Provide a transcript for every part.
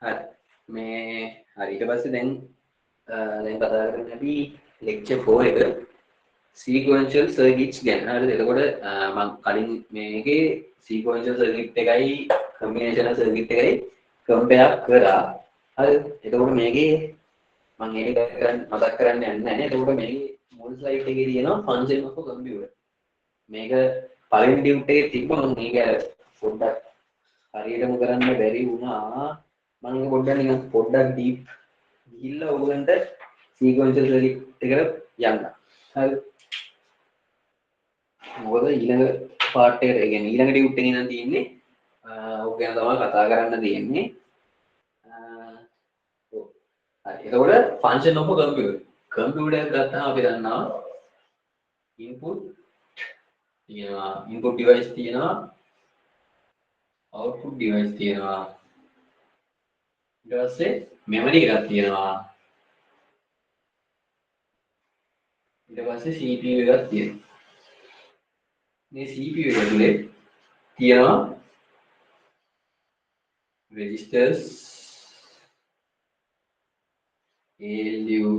හරි මේ හරි ඊට පස්සේ දැන් කතා කරන්නේ අපි lecture 4 එක sequential circuits ගැන. හරිද? එතකොට මම කලින් මේකේ sequential circuit එකයි combinational circuit එකයි compare කරා. හරිද? එතකොට මේකේ මම ඒක මතක් කරන්න යන්නේ නැහැ. එතකොට මේකේ මුල් slide එකේ තියෙනවා function of a computer. මේක පළවෙනි ටියුට් එකේ තිබ්බ මම මේක පොඩ්ඩක් හරියටම කරන්න බැරි වුණා. මම ඒක පොඩ්ඩක් නිකන් පොඩ්ඩක් ඩීප් ගිහිල්ලා ඔයගලන්ට සීක්වෙන්ෂල් සර්කිට් එකට යන්න. හරි. මොකද ඊළඟ පාර්ට් එකට ඒ කියන්නේ ඊළඟ ටියුට් එකේ නම් තියෙන්නේ ඔක ගැන තමයි කතා කරන්න තියෙන්නේ. ඔව්. හරි. එතකොට ෆන්ක්ෂන් ඔෆ් කම්පියුටර්. කම්පියුටර් එක ගත්තාම අපි දන්නවා ඉන්පුට් තියෙනවා, ඉන්පුට් ඩිවයිස් තියෙනවා, අවුට්පුට් ඩිවයිස් තියෙනවා. ඊට පස්සේ මෙමරි එකක් තියෙනවා. ඊට පස්සේ CPU එකක් තියෙනවා. මේ CPU එක ඇතුලේ තියෙනවා registers, ALU,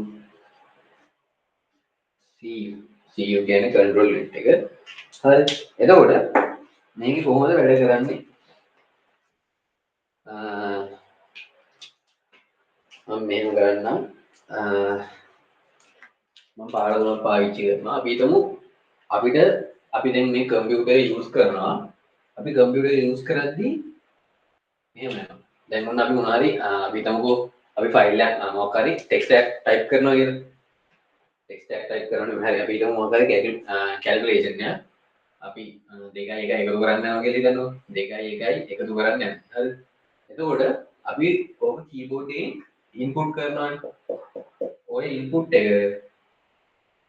CU. CU කියන්නේ control unit එක. හරි. එතකොට මේක කොහොමද වැඩ කරන්නේ? මම මෙහෙම කරන්නම්. මම පාඩමක් පාවිච්චි කරනවා. අපි හිතමු අපි දැන් මේ කම්පියුටර් යූස් කරනවා. අපි කම්පියුටර් යූස් කරද්දී මෙහෙම යනවා. දැන් මොන අපි මොනාරි අපි හිතමුකෝ අපි ෆයිල් එකක් මොකක් හරි ටෙක්ස්ට් එකක් ටයිප් කරනවා කියලා. ටෙක්ස්ට් එකක් ටයිප් කරනකොට හරි අපි හිතමු මොකක් හරි කැල්කියුලේෂන් එක අපි 2 1 එකතු කරන්න යනවා කියලා හිතනවා. 2 1 එකතු කරන්න යනවා. හරි. එතකොට අපි ඕක කීබෝඩ් එකෙන් ඉන්පුට් කරනවානේ. ඔය ඉන්පුට් එක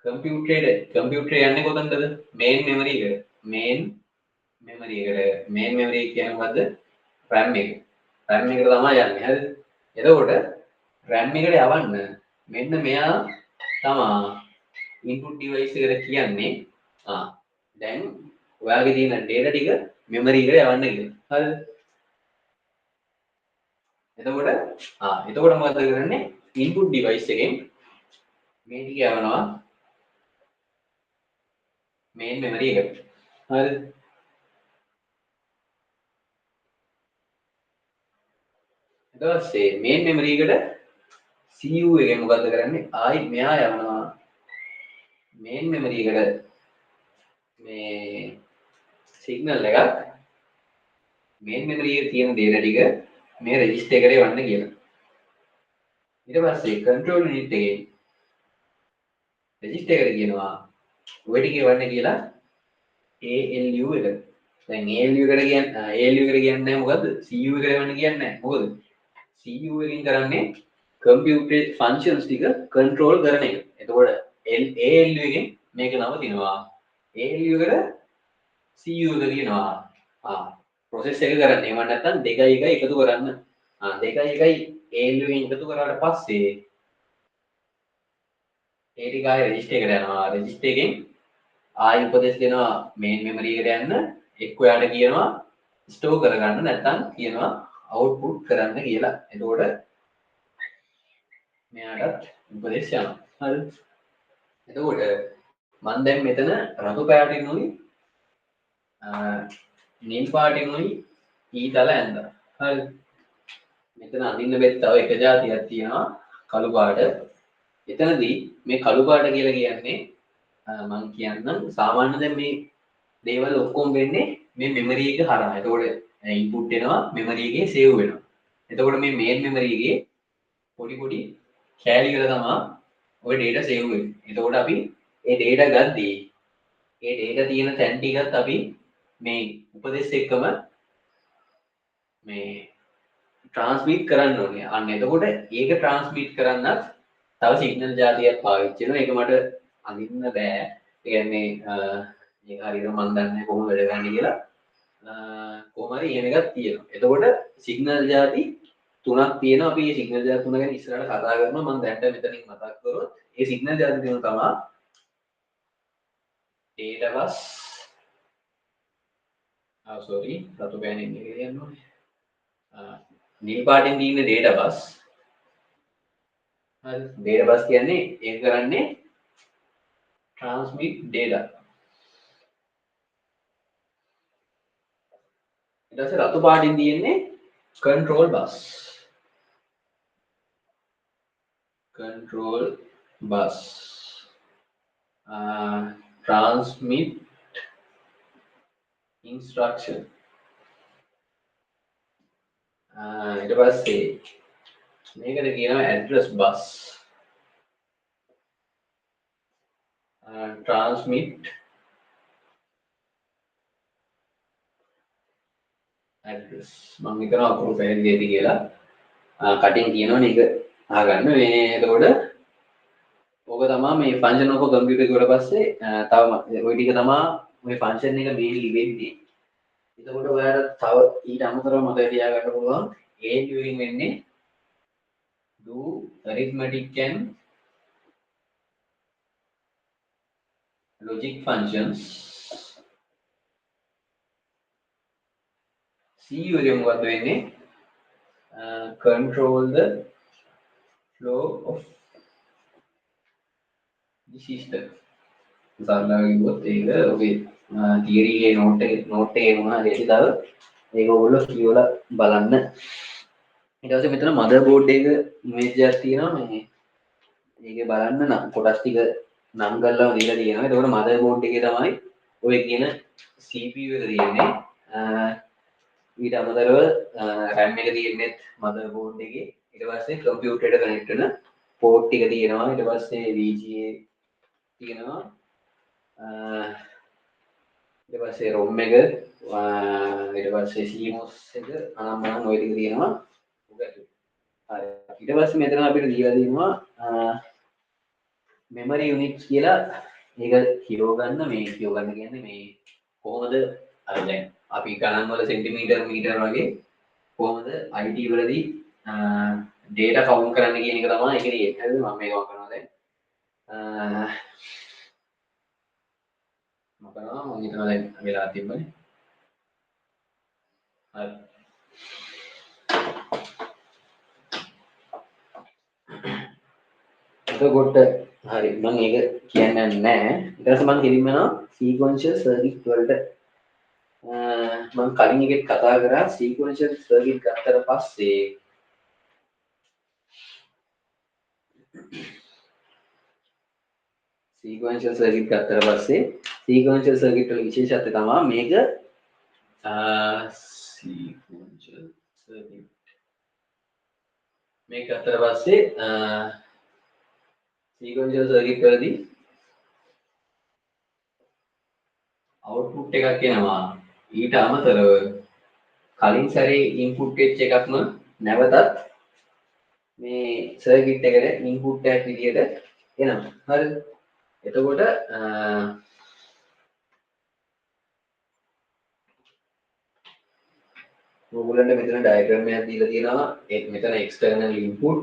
කම්පියුටරේ යන්නේ කොතනද? මේන් මෙමරි එකට. මේන් මෙමරි එක කියන්නේ මොකද්ද? RAM එක. RAM එකට තමයි යන්නේ. හරිද? එතකොට RAM එකට යවන්න මෙන්න මෙයා තමයි ඉන්පුට් ඩිවයිස් එකට කියන්නේ දැන් ඔයාගේ තියෙන data ටික මෙමරි එකට යවන්න කියලා. හරිද? එතකොට මොකද කරන්නේ? ඉන්පුට් ඩිවයිස් එකෙන් මේ ටික යවනවා මේන් මෙමරි එකට. හරිද? ඊට පස්සේ මේන් මෙමරි එකට CPU එකෙන් මොකද කරන්නේ? ආයි මෙයා යවනවා මේන් මෙමරි එකට මේ සිග්නල් එකක් මේන් මෙමරි එකේ තියෙන data ටික මේ රෙජිස්ටර් එකට එවන්න කියලා. ඊට පස්සේ control unit එකේ රෙජිස්ටර් එකට කියනවා ඔය ටික එවන්න කියලා ALU එකට. දැන් ALU එකට කියන්නේ මොකද්ද? CPU එකට එවන්න කියන්නේ නැහැ. මොකද? CPU එකෙන් කරන්නේ කම්පියුටර් ෆන්ක්ෂන්ස් ටික කන්ට්‍රෝල් කරන එක. එතකොට ALU එකෙන් මේක නවතිනවා. ALU එකට CPU එක කියනවා ප්‍රොසෙස් එක කරන්න. එහෙම නැත්නම් 2 1 එකතු කරන්න. 2 1 ALU එකෙන් එකතු කරාට පස්සේ ඒ ටික ආයෙ රෙජිස්ටර් එකට යනවා. රෙජිස්ටර් එකෙන් ආයෙ උපදෙස් දෙනවා මේන් මෙමරි එකට යන්න. එක්ක ඔයාලට කියනවා ස්ටෝර් කරගන්න නැත්නම් කියනවා අවුට්පුට් කරන්න කියලා. එතකොට මෙයාටත් උපදෙස් යනවා. හරි. එතකොට මම දැන් මෙතන රතු පාටිනුයි නිල් පාටිනුයි ඊතල ඇඳලා. හරි. මෙතන අඳින්න බැරි තව එක જાතියක් තියෙනවා කළු පාට. එතනදී මේ කළු පාට කියලා කියන්නේ මම කියන්නම් සාමාන්‍ය දැන් මේ දේවල් ඔක්කොම වෙන්නේ මේ මෙමරි එක හරහා. එතකොට ඉන්පුට් එනවා මෙමරි එකේ සේව් වෙනවා. එතකොට මේ මේන් මෙමරි එකේ පොඩි පොඩි කෑලි වල තමයි ඔය data සේව් වෙන්නේ. එතකොට අපි ඒ data ගද්දී ඒ data තියෙන තැන් ටිකත් අපි මේ උපදෙස් එක්කම මේ ට්‍රාන්ස්මිට් කරන්න ඕනේ. අන්න එතකොට ඒක ට්‍රාන්ස්මිට් කරන්නත් තව සිග්නල් જાතියක් පාවිච්චි කරනවා. ඒක මට අඳින්න බෑ. ඒ කියන්නේ ඒක හරියට මම දන්නේ නැහැ කොහොමද වැඩ ගන්න කියලා. කොහොම හරි එහෙම එකක් තියෙනවා. එතකොට සිග්නල් જાති තුනක් තියෙනවා. අපි මේ සිග්නල් જાති තුන ගැන ඉස්සරහට කතා කරනවා. මම දැන්ට මෙතනින් මතක් කරොත් මේ සිග්නල් જાති තුන තමයි data bus sorry රතු පෑනින් එක කියන්න ඕනේ. නිල් පාටින් තියෙන data bus හරි data bus කියන්නේ ඒක කරන්නේ transmit data ඊට පස්සේ රතු පාටින් තියෙන්නේ control bus transmit instruction ඊට පස්සේ මේකට කියනවා address bus transmit address මම හිතනවා අකුරු පැහැදිලි ඇති කියලා කටින් කියනවනේ ඒක අහගන්න මේ එතකොට ඕක තමයි මේ ෆන්ක්ෂන් ඔෆ් කම්පියුටර් කිව්වට පස්සේ තව ওই ටික තමයි මේ ෆන්ක්ෂන් එක මේන්ලි වෙන්නේ එතකොට ඔයාලට තව ඊට අමතරව මතක තියාගන්න පුළුවන් ALU එකෙන් වෙන්නේ do arithmetic and logic functions CU එකෙන් මොකද්ද වෙන්නේ control the flow of the system සරලව කිව්වොත් ඒක ඔගේ තියරි එකේ නෝට් එකේ මොනවා හරි තව ඒක ඔයගොල්ලෝ කියවලා බලන්න ඊට පස්සේ මෙතන මදර් බෝඩ් එක ඉමේජ් එකක් තියෙනවා මේ ඒකේ බලන්න නම් කොටස් ටික නම් කරලා දීලා තියෙනවා ඒකෝර මදර් බෝඩ් එකේ තමයි ඔය කියන CPU එක තියෙන්නේ ඊට අමතරව RAM එක තියෙන්නේ මදර් බෝඩ් එකේ ඊට පස්සේ කම්පියුටරේට කනෙක්ට් වෙන පෝට් ටික තියෙනවා ඊට පස්සේ VGA තියෙනවා ඊට පස්සේ ROM එක ඊට පස්සේ CMOS එක අනම්මනම් ඔය ටික තියෙනවා ඔක ඇතුලේ හරි ඊට පස්සේ මෙතන අපිට දීලා තියෙනවා memory units කියලා ඒක කිලෝ ගන්න මේ කිලෝ ගන්න කියන්නේ මේ කොහොමද අර දැන් අපි ගණන් වල සෙන්ටිමීටර් මීටර වගේ කොහොමද IT වලදී data count කරන්න කියන එක තමයි ඒකේ තියෙන්නේ හරිද මම මේක කරනවා දැන් මොකනවා මම හිතනවා දැන් වෙලා තිබ්බනේ හරි එතකොට හරි මම ඒක කියන්නේ නැහැ ඊට පස්සේ මම හෙලින් යනවා sequential circuit වලට මම කලින් එකෙත් කතා කරා sequential circuit ගත්තට පස්සේ sequential circuit ගත්තට පස්සේ sequential circuit වල විශේෂත්වය තමයි මේක sequential circuit මේක ගත්තට පස්සේ sequential circuit වලදී output එකක් එනවා ඊට අමතරව කලින් සැරේ input වෙච්ච එකක්ම නැවතත් මේ circuit එකට input එකක් විදියට එනවා හරිද එතකොට ඔයගොල්ලන්ට මෙතන diagram එකක් දීලා තියෙනවා මෙතන external input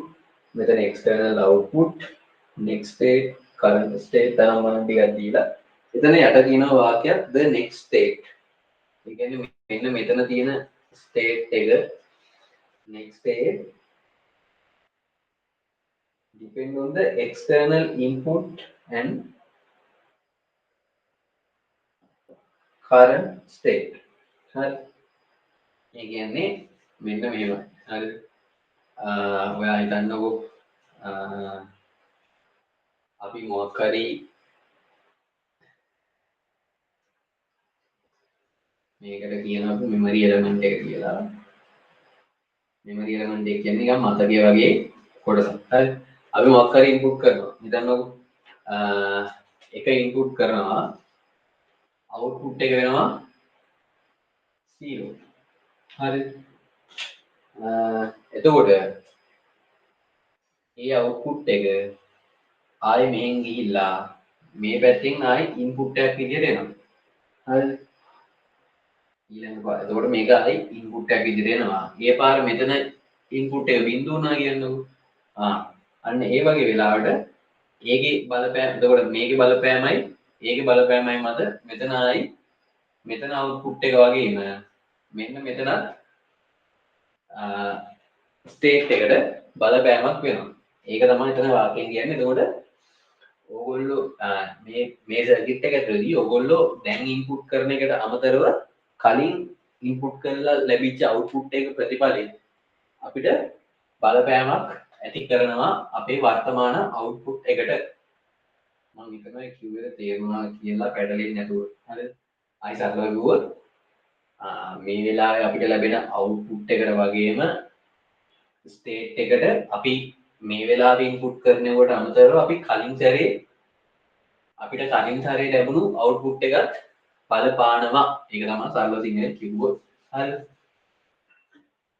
මෙතන external output next state current state තරම් ටිකක් දීලා එතන යට තියෙනවා වාක්‍යයක් the next state ඒ කියන්නේ මෙන්න මෙතන තියෙන state එක next state depend on the external input and current state හරි ඒ කියන්නේ මෙන්න මෙහෙමයි හරිද ඔයා හිතන්නකෝ අපි මොකක් හරි මේකට කියනවා memory element එක කියලා memory element එක කියන්නේ නිකන් මතකය වගේ කොටසක් හරි අපි මොකක් හරි input කරනවා හිතන්නකෝ එක input කරනවා output එක වෙනවා 0 හරි එතකොට මේ output එක ආයෙ මෙහෙන් ගිහිල්ලා මේ පැත්තෙන් ආයෙ input එකක් විදියට එනවා හරි ඊළඟ පාර එතකොට මේක ආයෙ input එකක් විදියට එනවා ඊය පාර මෙතන input එක බිඳු වුණා කියන්නකෝ අන්න ඒ වගේ වෙලාවට ඒකේ බලපෑම එතකොට මේකේ බලපෑමයි ඒකේ බලපෑමයි මත මෙතන ආයි මෙතන output එක වගේම මෙන්න මෙතනත් ස්ටේට් එකට බලපෑමක් වෙනවා. ඒක තමයි එතන වාක්‍යයෙන් කියන්නේ. එතකොට ඕගොල්ලෝ මේ සර්කිට් එක ඇතුළේදී ඕගොල්ලෝ දැන් ඉන්පුට් කරන එකට අමතරව කලින් ඉන්පුට් කරලා ලැබිච්ච අවුට්පුට් එක ප්‍රතිඵලෙ අපිට බලපෑමක් ඇති කරනවා අපේ වර්තමාන අවුට්පුට් එකට. මම හිතනවා කිව්වේ තේරුණා කියලා පැටලෙන්නේ නැතුව. හරිද? ආයි සරලව කිව්වොත් මේ වෙලාවේ අපිට ලැබෙන අවුට්පුට් එකට වගේම ස්ටේට් එකට අපි මේ වෙලාවේ ඉන්පුට් කරනකොට අමතරව අපි කලින් සැරේ අපිට කලින් සැරේ ලැබුණු අවුට්පුට් එකත් බලපානවා. ඒක තමයි සරල සිංහලෙන් කිව්වොත්. හරිද?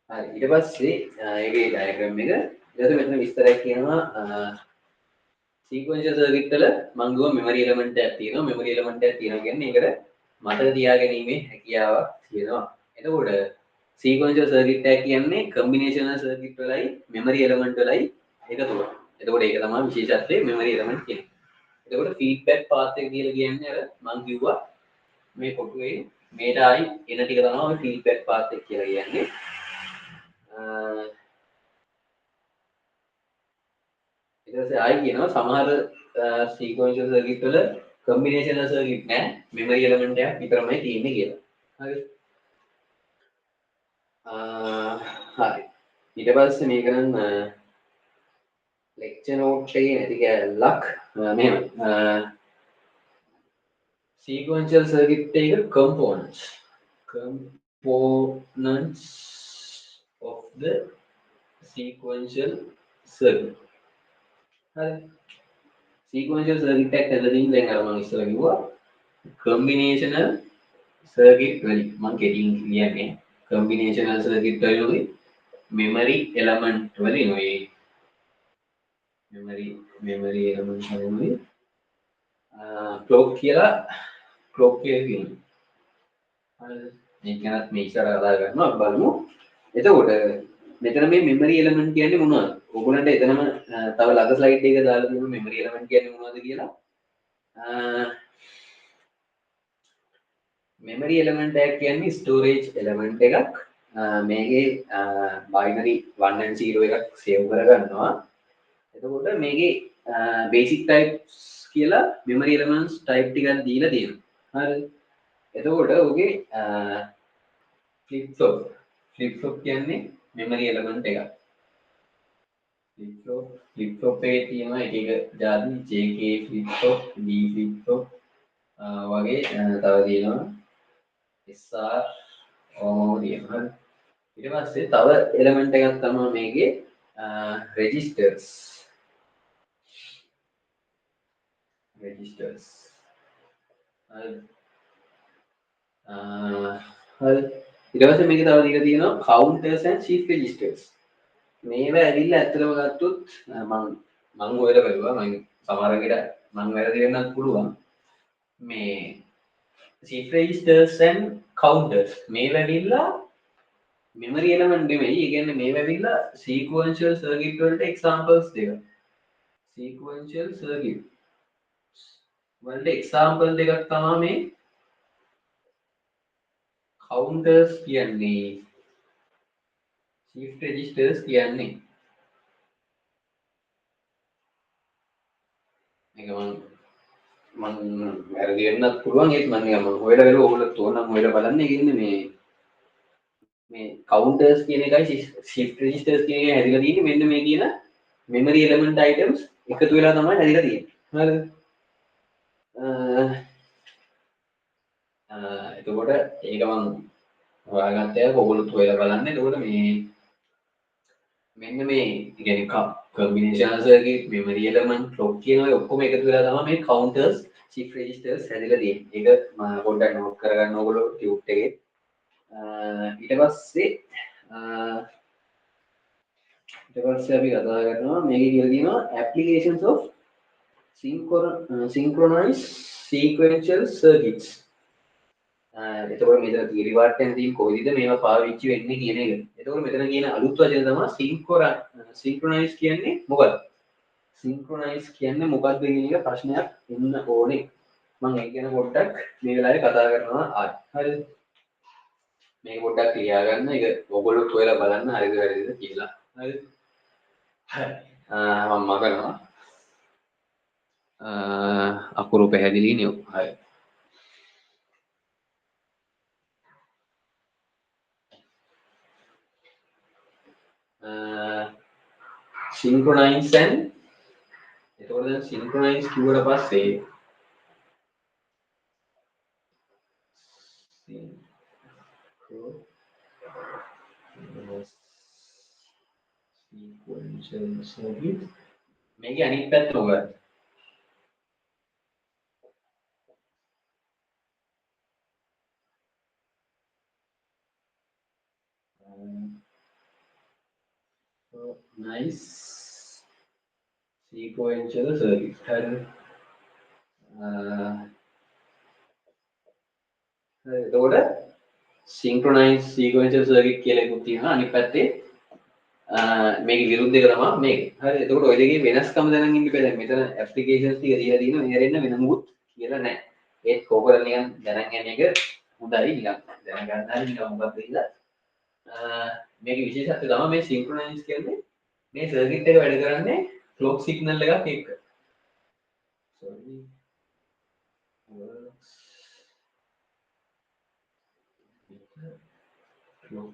හරි. ඊට පස්සේ ඒකේ ඩයග්‍රෑම් එක ඊට මෙතන විස්තරයක් කියනවා සීක්වෙන්ෂල් සර්කිට් වල මම ගිහුවා මෙමරි එලිමන්ට් එකක් තියෙනවා. මෙමරි එලිමන්ට් එකක් තියෙනවා කියන්නේ ඒකට මතක තියාගැනීමේ හැකියාවක් තියෙනවා. එතකොට සීක්වෙන්ෂල් සර්කිට් එක කියන්නේ කම්බිනේෂනල් සර්කිට් වලයි මෙමරි එලිමන්ට් වලයි එකතු වෙනවා. එතකොට ඒක තමයි විශේෂත්වය මෙමරි එලිමන්ට් කියන්නේ. එතකොට ෆීඩ්බැක් පාත් එක කියලා කියන්නේ අර මම කිව්වා මේ කොටුවේ මේට ආයි එන ටික තමයි ඔය ෆීඩ්බැක් පාත් එක කියලා කියන්නේ. ඊට පස්සේ ආයි කියනවා සමහර සීක්වෙන්ෂල් සර්කිට් වල කම්බිනේෂනල් සර්කිට් නෑ මෙමරි එලිමන්ට් එකක් විතරමයි තියෙන්නේ කියලා. හරි. හරි. ඊට පස්සේ මේක නම් ලෙක්චර් නෝට් එකේ නැති කැලලක් මෙහෙම sequential circuit එක components of the sequential circuit. හරි. sequential circuit එකක් හැදෙමින් දැන් අර මම ඉස්සෙල්ලා කිව්වා combinational circuit වලින් මම කෙටියෙන් කියන්නේ combinational circuit වලින් memory element වලින් ඔය memory element වලින් clock කියලා කියනවා. හරිද? මේක ගැනත් මේ ඉස්සර කතා කරනවා අපි බලමු. එතකොට මෙතන මේ memory element කියන්නේ මොනවද? ඕගොල්ලන්ට එතනම තව ළඟ ස්ලයිඩ් එක දාලා තියෙනවා memory element කියන්නේ මොනවද කියලා. memory element එක කියන්නේ storage element එකක්. මේකේ binary 1 and 0 එකක් save කරගන්නවා. එතකොට මේකේ basic types කියලා memory elements type ටිකක් දීලා තියෙනවා. හරිද? එතකොට ඔගේ flip flop කියන්නේ memory element එකක්. flip flop එකේ තියෙනවා එක එක જાති JK flip flop, D flip flop වගේ තව තියෙනවා SR ඕම තියෙනවා. ඊට පස්සේ තව element එකක් තමයි මේකේ registers. හරි. ඊට පස්සේ මේක තව දීලා තියෙනවා counters and shift registers. මේවා ඇවිල්ලා ඇත්තටම ගත්තොත් මම ඔයලා බලුවා මම සමහර විට මම වැරදි වෙන්නත් පුළුවන්. මේ shift registers and counters මේවා ඇවිල්ලා memory element නෙමෙයි. ඒ කියන්නේ මේවා ඇවිල්ලා sequential circuit වලට examples දෙක. sequential circuit වලට example දෙකක් තමයි මේ counters කියන්නේ shift registers කියන්නේ. මේක මම වැරදි වෙන්නත් පුළුවන් ඒත් මම හොයලා බලුවා ඔයගොල්ලෝ තෝරනම් හොයලා බලන්න. ඒ කියන්නේ මේ counters කියන එකයි shift registers කියන එකයි හැදිලා තියෙන්නේ මෙන්න මේ කියන memory element items එකතු වෙලා තමයි හැදිලා තියෙන්නේ. හරිද? එතකොට ඒක මම හොයාගත්තා ඔයගොල්ලෝ හොයලා බලන්න. එතකොට මෙන්න මේ කියන්නේ combinational circuit, memory element, clock කියන ඔය ඔක්කොම එකතු වෙලා තමයි මේ counters, shift registers හැදිලා තියෙන්නේ. ඒක පොඩ්ඩක් නෝට් කරගන්න ඕගොල්ලෝ ටියුට් එකේ. ඊට පස්සේ අපි කතා කරනවා මේකේ කියලා තියෙනවා applications of synchronized sequential circuits. එතකොට මෙතන theory part එකෙන් තියෙන කොයිද මේවා පාවිච්චි වෙන්නේ කියන එක. එතකොට මෙතන කියන අලුත් වචන තමයි synchronize කියන්නේ මොකක්ද? synchronize කියන්නේ මොකක්ද කියන එක ප්‍රශ්නයක් එන්න ඕනේ. මම ඒක ගැන පොඩ්ඩක් මේ වෙලාවේ කතා කරනවා ආයි. හරිද? මේක පොඩ්ඩක් ලියා ගන්න. ඒක ඔයගොල්ලෝ හොයලා බලන්න හරිද වැරදිද කියලා. හරි මම කරනවා අකුරු පැහැදිලි නියු හරි synchronize and එතකොට දැන් synchronize කිව්වට පස්සේ sequential circuit මේකේ අනිත් පැත්ත මොකක්ද nice sequential circuit හරි එතකොට synchronize sequential circuit කියලා එකක් තියෙනවා අනිත් පැත්තේ මේක විරුද්ධ එක තමයි මේක. හරි. එතකොට ඔය දෙකේ වෙනස්කම දැනගන්න ඉන්න බෑ. දැන් මෙතන ඇප්ලිකේෂන්ස් ටික දීලා තියෙනවා. මෙහෙරෙන්න වෙන මොකුත් කියලා නැහැ. ඒත් කෝකර නිකන් දැනගන්න එක හොඳයි නිකන්. දැනගන්න හරි නිකන් මොකක්ද කියලා. මේකේ විශේෂත්වය තමයි මේ සින්ක්‍රොනයිස් කියන්නේ මේ සර්කිට් එක වැඩ කරන්නේ ක්ලොක් සිග්නල් එකක් එක්ක. sorry works clock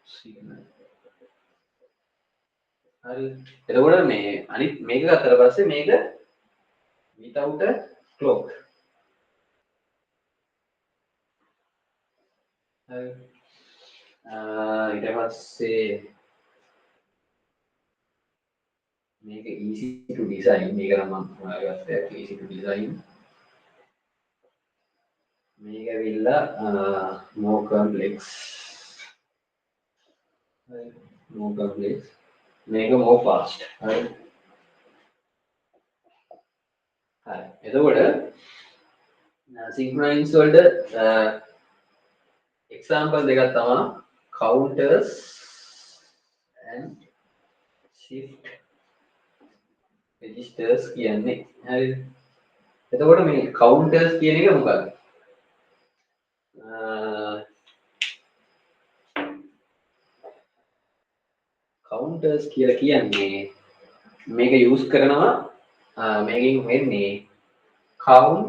signal හරි එතකොට මේ අනිත් මේක ගත්තට පස්සේ මේක without a clock හරි ඊට පස්සේ මේක easy to design මේක නම් මම හොයාගත්තා easy to design මේක ඇවිල්ලා more complex හරි more complex මේක more fast හරි හරි එතකොට synchronize වලට example දෙකක් තමයි counters and shift registers කියන්නේ හරිද එතකොට මේ counters කියන එක මොකක්ද counters කියලා කියන්නේ මේක use කරනවා මේකෙන් වෙන්නේ count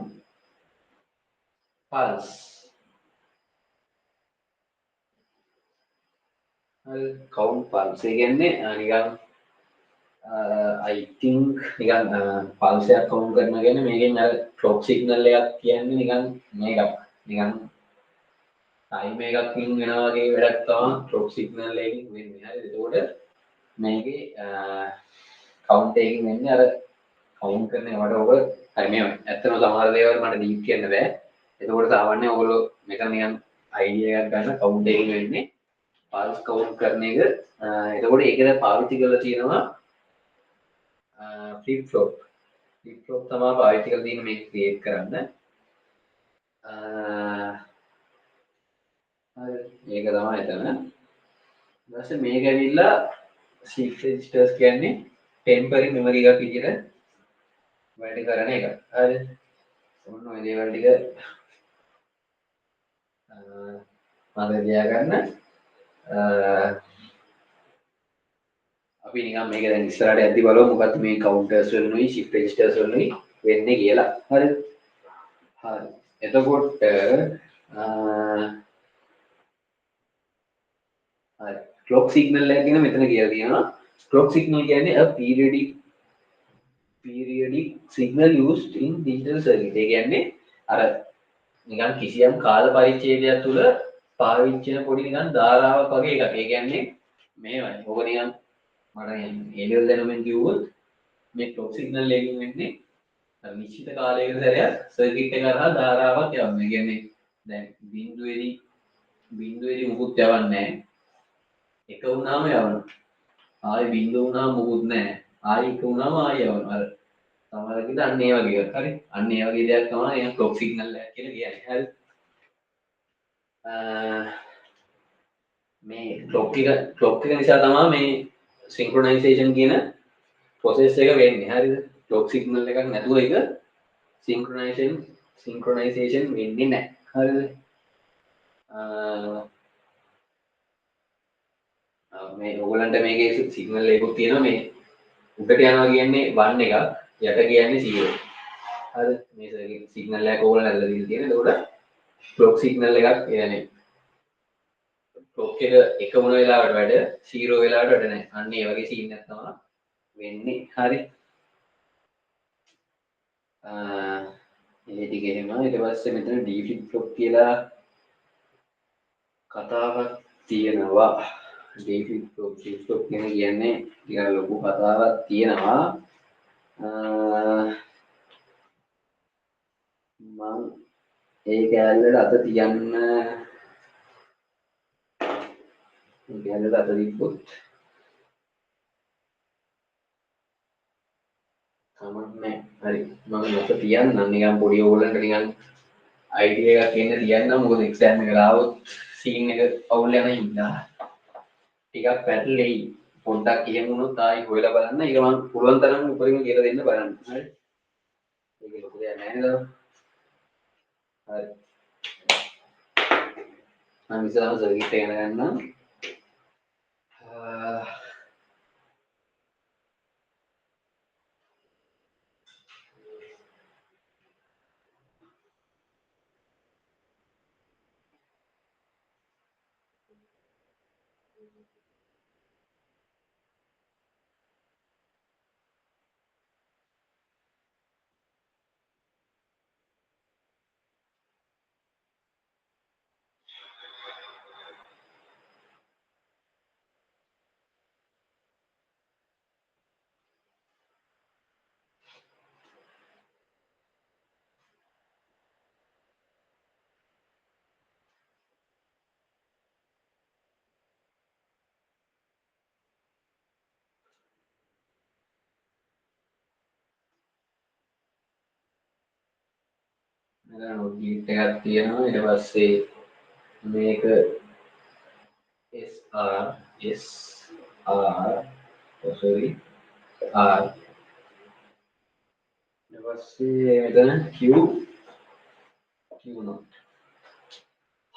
pulse හරි count pulse ඒ කියන්නේ නිකන් I think නිකන් pulse එකක් count කරනවා කියන්නේ මේකෙන් අර clock signal එකක් කියන්නේ නිකන් මේකක් නිකන් time එකකින් වෙනවා වගේ වැඩක් තමයි clock signal එකකින් වෙන්නේ හරිද එතකොට මේකේ count එකකින් වෙන්නේ අර count කරන ඒවට ඔබ හරි මේ ඇත්තම සමහර දේවල් මට දීප් කියන්න බෑ එතකොට සාමාන්‍යයෙන් ඔයගොල්ලෝ මෙතන නිකන් idea එකක් ගන්න count එකකින් වෙන්නේ pulse count කරන එක එතකොට ඒකද පාවිච්චි කරලා තියෙනවා flip flop තමයි පාවිච්චි කරලා තියෙන්නේ මේක create කරන්න හරි මේක තමයි එතන ඊට පස්සේ මේක ඇවිල්ලා shift registers කියන්නේ temporary memory එකක් විදිහට වැඩ කරන එක හරි ඔන්න ඔය දේවල් ටික මම තියාගන්න අපි නිකන් මේක දැන් ඉස්සරහට යද්දි බලමු මොකක්ද මේ counters වලුයි shift registers වලුයි වෙන්නේ කියලා හරිද හරි එතකොට හරි clock signal එක කියන මෙතන කියලා තියෙනවා clock signal කියන්නේ a periodic signal used in digital circuit ඒ කියන්නේ අර නිකන් කිසියම් කාල පරිච්ඡේදයක් තුල පාවිච්චි වෙන පොඩි නිකන් ධාරාවක් වගේ එකක්. ඒ කියන්නේ මේවයි. ඔබ නිකන් මට එළියල් දැනුමින් කිව්වොත් මේ ක්ලොක් සිග්නල් එකකින් වෙන්නේ නිශ්චිත කාලයකට සැරයක් සර්කිට් එක කරා ධාරාවක් යවනවා. ඒ කියන්නේ දැන් බිඳුවේදී මුකුත් යවන්නේ නැහැ. එක වුණාම යවනවා. ආයෙ බිඳුව වුණාම මුකුත් නැහැ. ආයෙ එක වුණාම ආයෙ යවනවා. අර සමහරවිට අන්න ඒ වගේ එකක්. හරි. අන්න ඒ වගේ දෙයක් තමයි එන ක්ලොක් සිග්නල් එකක් කියලා කියන්නේ. හරි. මේ ක්ලොක් එක නිසා තමයි මේ සින්ක්‍රොනයිසේෂන් කියන ප්‍රොසෙස් එක වෙන්නේ. හරිද? ක්ලොක් සිග්නල් එකක් නැතුව ඒක සින්ක්‍රොනයිසේෂන් වෙන්නේ නැහැ. හරිද? මේ ඕගොල්ලන්ට මේකේ සිග්නල් එකකුත් තියෙනවා මේ උඩට යනවා කියන්නේ 1 එකක් යට කියන්නේ 0. හරි මේ සිග්නල් එකක් ඕගොල්ලෝ ඇදලා දීලා තියෙනවා. එතකොට ක්ලොක් සිග්නල් එකක් කියන්නේ ක්ලොක් එක එක වුණ වෙලාවට වැඩ 0 වෙලාවට වැඩ නැහැ. අන්න ඒ වගේ සීන් එකක් තමයි වෙන්නේ. හරි. ඒ ටික එහෙම ඊට පස්සේ මෙතන D flip flop කියලා කතාවක් තියෙනවා. D flip flop කියන්නේ ටිකක් ලොකු කතාවක් තියෙනවා. මම ඒ කෑල්ලට අත තියන්න කෑල්ලට අත තිබ්බොත් කමක් නැහැ. හරි. මම අත තියන්නම් නිකන් පොඩි ඕගොල්ලන්ට නිකන් අයිඩියා එකක් එන්න තියන්නම්. මොකද එක්සෑම් එකට ආවොත් සීන් එක අවුල් යන හින්දා ටිකක් පැටලෙයි. පොඩ්ඩක් එහෙම වුණොත් ආයි හොයලා බලන්න. ඒක මම පුළුවන් තරම් උඩරින් කියලා දෙන්න බලන්න. හරි. ඒක ලොකු දෙයක් නෑ නේද? හරි. මම ඉස්සරහ සර්කිට් එක ගන්නම්. නෝට් ගේට් එකක් තියෙනවා. ඊට පස්සේ මේක SR sorry R ඊට පස්සේ මෙතන Q නෝට්.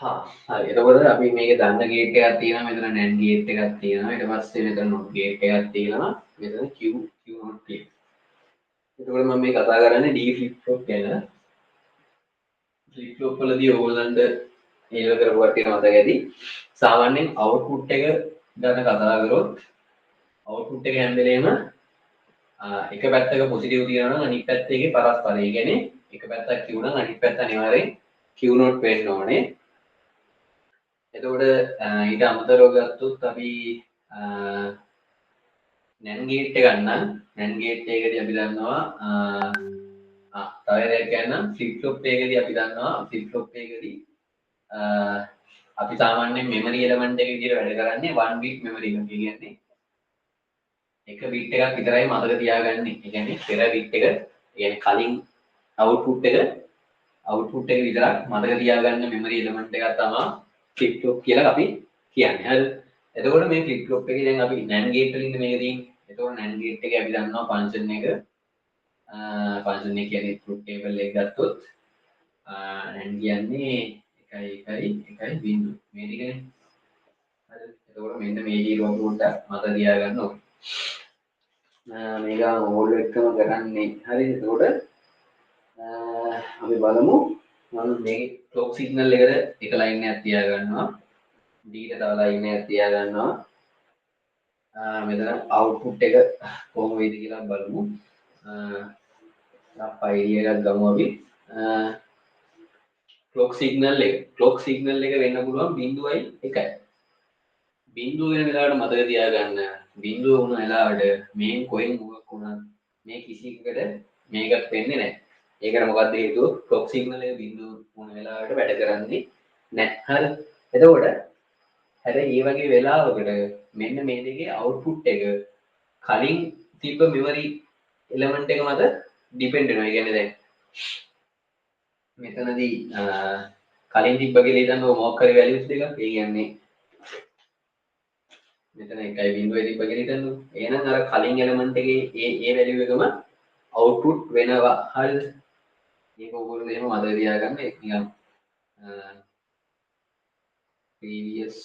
හරි. එතකොට අපි මේක දන්න ගේට් එකක් තියෙනවා. මෙතන NAND ගේට් එකක් තියෙනවා. ඊට පස්සේ මෙතන NOT ගේට් එකක් තියෙනවා. මෙතන Q නෝට් තියෙනවා. එතකොට මම මේ කතා කරන්නේ D flip flop ගැන. flip flop වලදී ඕගොල්ලන්ට ඒව කරපුවා තියෙනවා මතක ඇති. සාමාන්‍යයෙන් අවුට්පුට් එක ගැන කතා කරොත් අවුට්පුට් එක හැම වෙලේම එක පැත්තක පොසිටිව් තියෙනවා නම් අනිත් පැත්තේ පරස්පරයි. ඒ කියන්නේ එක පැත්තක් Q නම් අනිත් පැත්ත අනිවාර්යෙන් Q නෝට් වෙන්න ඕනේ. එතකොට ඊට අමතරව ගත්තොත් අපි NAND ගේට් එක ගන්න. NAND ගේට් එකේදී අපි දන්නවා තව එකක් කියන්නම් flip flop එකේදී අපි දන්නවා flip flop එකේදී අපි සාමාන්‍යයෙන් memory element එක විදිහට වැඩ කරන්නේ 1 bit memory එක. කියන්නේ එක bit එකක් විතරයි මතක තියාගන්නේ. ඒ කියන්නේ පෙර bit එක, ඒ කියන්නේ කලින් output එක විතරක් මතක තියාගන්න memory element එකක් තමයි flip flop කියලා අපි කියන්නේ. හරිද? එතකොට මේ flip flop එකේ දැන් අපි NAND gate වලින් මේක තියෙන්නේ. එතකොට NAND gate එකේ අපි දන්නවා function එක කියන්නේ truth table එක ගත්තොත් NAND කියන්නේ 1 බිංදුව මේ ටිකනේ. හරිද? එතකොට මෙන්න මේ ටික පොඩ්ඩක් මතක තියාගන්න ඕනේ. මේක ඕල් එකම කරන්නේ. හරිද? එතකොට අපි බලමු මම මේ ක්ලොක් සිග්නල් එකට එක ලයින් එකක් තියා ගන්නවා. D ට තව ලයින් එකක් තියා ගන්නවා. මෙතන අවුට්පුට් එක කොහොම වෙයිද කියලා බලමු. රෆ් අයිඩියා එකක් ගමු අපි. ක්ලොක් සිග්නල් එක වෙන්න පුළුවන් 0.1යි. බිංදුව වෙන වෙලාවට මතක තියාගන්න. බිංදුව වුණ වෙලාවට මේ කොයින් මොකක් වුණත් මේ කිසි එකකට මේකක් වෙන්නේ නැහැ. ඒකට මොකද්ද හේතුව? ක්ලොක් සිග්නල් එක බිංදුව වුණ වෙලාවට වැඩ කරන්නේ නැහැ. හරි. එතකොට හැබැයි මේ වගේ වෙලාවකට මෙන්න මේ දෙකේ අවුට්පුට් එක කලින් තිබ්බ මෙමරි එලිමන්ට් එක මත ඩිපෙන්ඩ් වෙනවා. ඒ කියන්නේ දැන් මෙතනදී කලින් තිබ්බ කියලා හිතන්නකො මොකක් හරි වැලියුස් දෙකක්. ඒ කියන්නේ මෙතන 1.0 තිබ්බ කියලා හිතන්නකො. එහෙනම් අර කලින් එලිමන්ට් එකේ ඒ වැලියු එකම අවුට්පුට් වෙනවා. හරිද? මේක ඕගොල්ලෝ එහෙම මතක තියාගන්න. ඒක නිකන් previous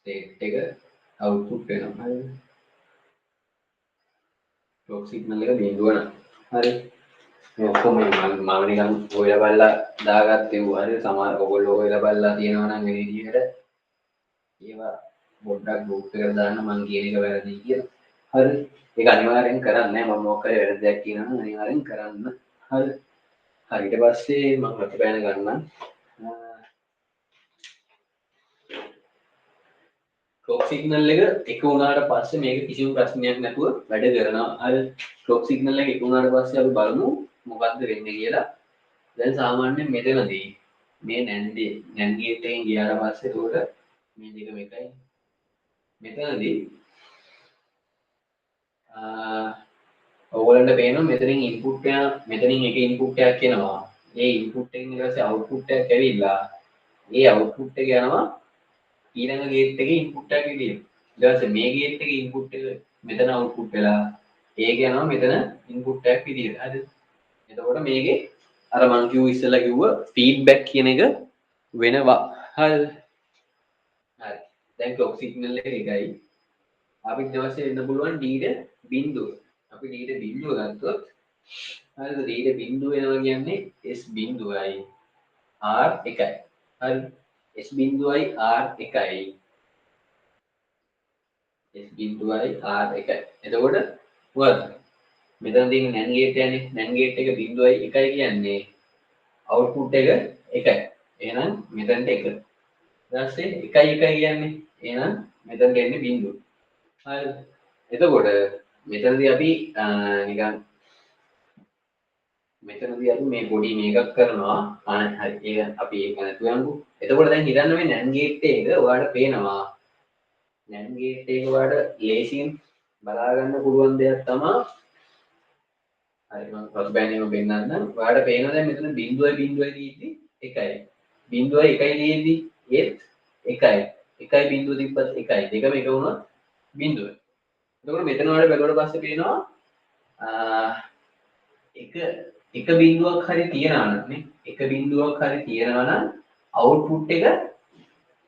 ස්ටේට් එක අවුට්පුට් වෙනවා. හරි. ක්ලොක් සිග්නල් එක බිඳුව නම්. හරි. මේ ඔක්කොම මම නිකන් හොයලා බලලා දාගත්තේ වූ හරි සමහර ඔයගොල්ලෝ හොයලා බලලා තියෙනවා නම් මේ විදිහට ඒවා පොඩ්ඩක් ගෲප් එකට දාන්න මම කියන එක වැරදි කියලා. හරි. ඒක අනිවාර්යෙන් කරන්න මම මොකක් හරි වැරද්දක් කියනවා නම් අනිවාර්යෙන් කරන්න. හරි. හරි ඊට පස්සේ මම රටපෑන ගන්නම්. ක්ලොක් සිග්නල් එක එක වුණාට පස්සේ මේක කිසිම ප්‍රශ්නයක් නැතුව වැඩ කරනවා. හරි. ක්ලොක් සිග්නල් එක එක වුණාට පස්සේ අපි බලමු මොකද්ද වෙන්නේ කියලා. දැන් සාමාන්‍යයෙන් මෙතනදී මේ නැන්ඩ් ගේට් එකෙන් ගියාට පස්සේ උඩට මේ දෙක මේකයි. මෙතනදී ඔයගොල්ලන්ට පේනවා මෙතනින් ඉන්පුට් එක මෙතනින් එක ඉන්පුට් එකක් එනවා. ඒ ඉන්පුට් එකෙන් ඊට පස්සේ අවුට්පුට් එකක් ඇවිල්ලා ඒ අවුට්පුට් එක යනවා ඊළඟ ගේට් එකේ ඉන්පුට් එකක් විදියට. ඊට පස්සේ මේ ගේට් එකේ ඉන්පුට් එක මෙතන අවුට්පුට් වෙලා ඒක යනවා මෙතන ඉන්පුට් එකක් විදියට. හරිද? එතකොට මේකේ අර මං කිව්ව ඉස්සෙල්ලා කිව්ව ෆීඩ්බැක් කියන එක වෙනවා. හරිද? හරි. දැන් ක්ලොක් සිග්නල් එක එකයි. අපිට ඊට වෙන්න පුළුවන් d ට බිඳුව. අපි d ට බිඳුව ගත්තොත් හරිද? d ට බිඳුව වෙනවා කියන්නේ s බිඳුවයි r එකයි. හරි. s බිඳුවයි r එකයි. s බිඳුවයි r එකයි. එතකොට මොකද්ද? මෙතන තියෙන NAND ගේට් යන්නේ. NAND ගේට් එක බිඳුවයි එකයි කියන්නේ අවුට්පුට් එක එකයි. එහෙනම් මෙතනට එක. ඊට පස්සේ එකයි එකයි කියන්නේ එහෙනම් මෙතනට එන්නේ බිඳුව. හරිද? එතකොට මෙතනදී අපි නිකන් මෙතනදී අපි මේ පොඩි මේකක් කරනවා. හරි. ඒක අපි ඒක නැතුව යමු. එතකොට දැන් හිතන්න මේ NAND ගේට් එක ඔයාලට පේනවා. NAND ගේට් එක ඔයාලට ලේසියෙන් බලා ගන්න පුළුවන් දෙයක් තමයි. හරි මම රතු බෑනේම පෙන්නන්නම්. ඔයාලට පේනවා දැන් මෙතන බිඳුවයි බිඳුවයි තියෙද්දි එකයි. බිඳුවයි එකයි තියෙද්දි ඒත් එකයි. එකයි බිඳුව තිබ්බත් එකයි. දෙකම එක වුණොත් බිඳුව. එතකොට මෙතන ඔයාලට බැලුවට පස්සේ පේනවා එක එක බිඳුවක් හරි තියනවා නම් නේ එක බිඳුවක් හරි තියනවා නම් අවුට්පුට් එක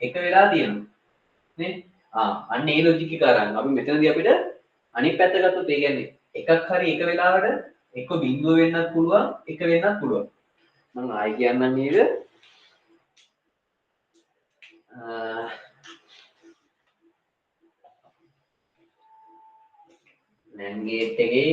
එක වෙලා තියෙනවා නේ අන්න ඒ ලොජික් එක අරන් අපි මෙතනදී අපිට අනිත් පැත්ත ගත්තොත් ඒ කියන්නේ එකක් හරි එක වෙලාවට එක බිඳුව වෙන්නත් පුළුවන් එක වෙන්නත් පුළුවන් මම ආයි කියන්නම් මේක NAND ගේට් එකේ